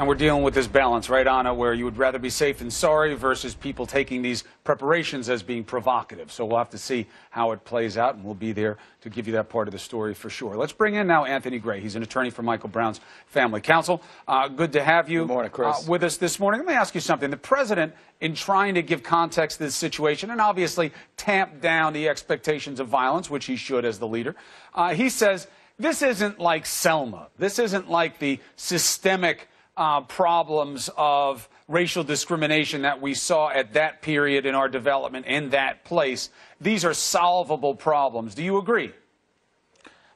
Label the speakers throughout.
Speaker 1: And we're dealing with this balance, right, Anna, where you would rather be safe than sorry versus people taking these preparations as being provocative. So we'll have to see how it plays out, and we'll be there to give you that part of the story for sure. Let's bring in now Anthony Gray. He's an attorney for Michael Brown's family counsel. Good to have you
Speaker 2: Good morning, Chris.
Speaker 1: With us this morning. Let me ask you something. The president, in trying to give context to this situation and obviously tamp down the expectations of violence, which he should as the leader, he says this isn't like Selma. This isn't like the systemic problems of racial discrimination that we saw at that period in our development in that place. These are solvable problems. Do you agree?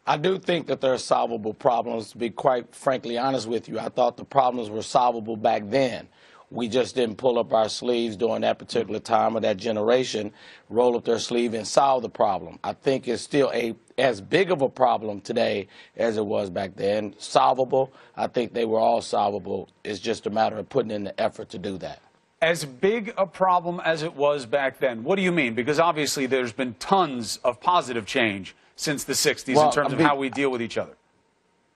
Speaker 2: I do think that there are solvable problems. To be quite frankly honest with you, I thought the problems were solvable back then. We just didn't pull up our sleeves during that particular time or that generation, roll up their sleeve and solve the problem. I think it's still as big of a problem today as it was back then. Solvable, I think they were all solvable. It's just a matter of putting in the effort to do that.
Speaker 1: As big a problem as it was back then, what do you mean? Because obviously there's been tons of positive change since the 60s in terms of how we deal with each other.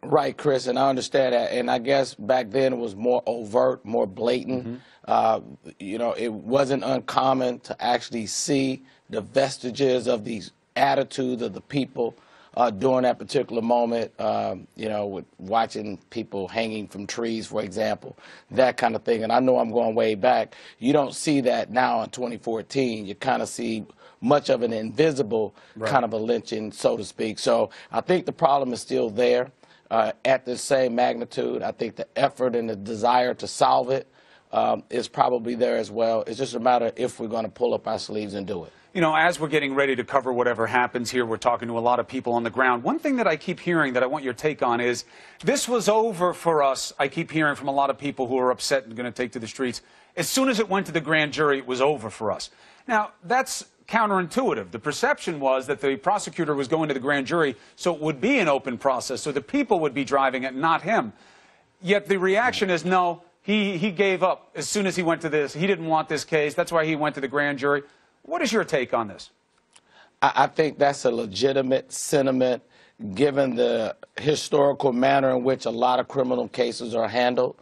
Speaker 2: Right, Chris, and I understand that. And I guess back then it was more overt, more blatant. You know, it wasn't uncommon to actually see the vestiges of these attitudes of the people during that particular moment, you know, with watching people hanging from trees, for example, that kind of thing. And I know I'm going way back. You don't see that now in 2014. You kind of see much of an invisible kind of a lynching, so to speak. So I think the problem is still there. At the same magnitude. I think the effort and the desire to solve it is probably there as well. It's just a matter of if we're going to pull up our sleeves and do it.
Speaker 1: You know, as we're getting ready to cover whatever happens here, we're talking to a lot of people on the ground. One thing that I keep hearing that I want your take on is this was over for us. I keep hearing from a lot of people who are upset and going to take to the streets. As soon as it went to the grand jury, it was over for us. Now, that's counterintuitive. The perception was that the prosecutor was going to the grand jury so it would be an open process, so the people would be driving it, not him. Yet the reaction is no, he gave up as soon as he went to this. He didn't want this case. That's why he went to the grand jury. What is your take on this?
Speaker 2: I think that's a legitimate sentiment given the historical manner in which a lot of criminal cases are handled.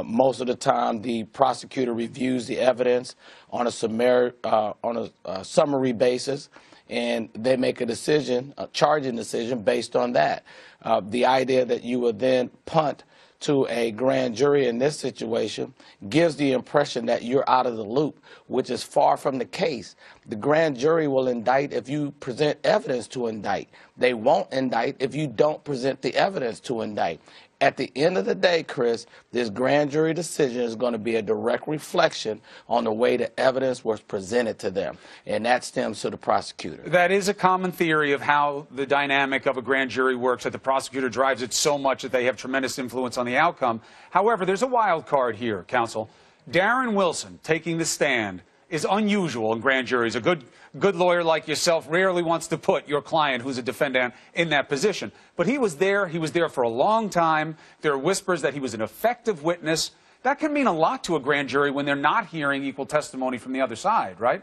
Speaker 2: Most of the time, the prosecutor reviews the evidence on a summary basis, and they make a decision, a charging decision, based on that. The idea that you would then punt to a grand jury in this situation gives the impression that you're out of the loop, which is far from the case. The grand jury will indict if you present evidence to indict. They won't indict if you don't present the evidence to indict. At the end of the day, Chris, this grand jury decision is going to be a direct reflection on the way the evidence was presented to them, and that stems to the prosecutor.
Speaker 1: That is a common theory of how the dynamic of a grand jury works, that the prosecutor drives it so much that they have tremendous influence on the outcome. However, there's a wild card here, counsel. Darren Wilson taking the stand is unusual in grand juries. A good lawyer like yourself rarely wants to put your client, who's a defendant, in that position. But he was there for a long time. There are whispers that he was an effective witness. That can mean a lot to a grand jury when they're not hearing equal testimony from the other side, right?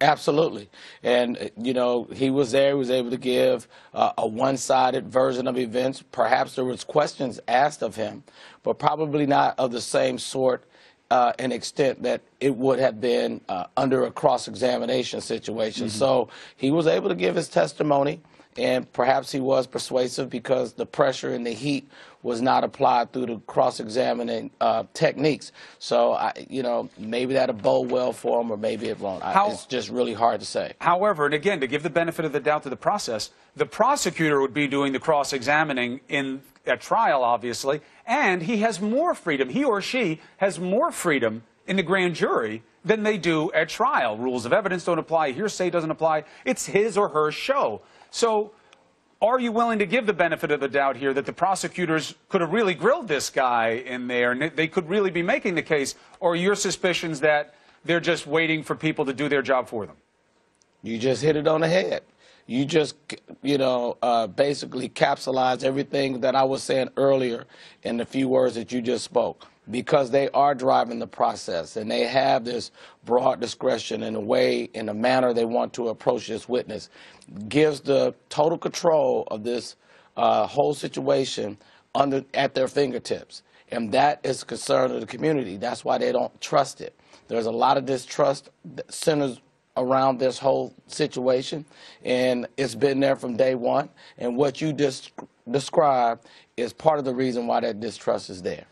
Speaker 2: Absolutely. And, you know, he was there. He was able to give a one-sided version of events. Perhaps there was questions asked of him, but probably not of the same sort and extent that it would have been under a cross-examination situation. So he was able to give his testimony, and perhaps he was persuasive because the pressure and the heat was not applied through the cross-examining techniques. So, you know, maybe that'll bode well for him, or maybe it won't. It's just really hard to say.
Speaker 1: However, and again, to give the benefit of the doubt to the process, the prosecutor would be doing the cross-examining at trial, obviously, and he has more freedom. He or she has more freedom in the grand jury than they do at trial. Rules of evidence don't apply. Hearsay doesn't apply. It's his or her show. So are you willing to give the benefit of the doubt here that the prosecutors could have really grilled this guy in there and they could really be making the case, or are your suspicions that they're just waiting for people to do their job for them?
Speaker 2: You just hit it on the head. You just, you know, basically capsulized everything that I was saying earlier in the few words that you just spoke. Because they are driving the process and they have this broad discretion in a way, in a manner they want to approach this witness, gives the total control of this whole situation at their fingertips. And that is a concern of the community. That's why they don't trust it. There's a lot of distrust that centers around this whole situation, and it's been there from day one. And what you just described is part of the reason why that distrust is there.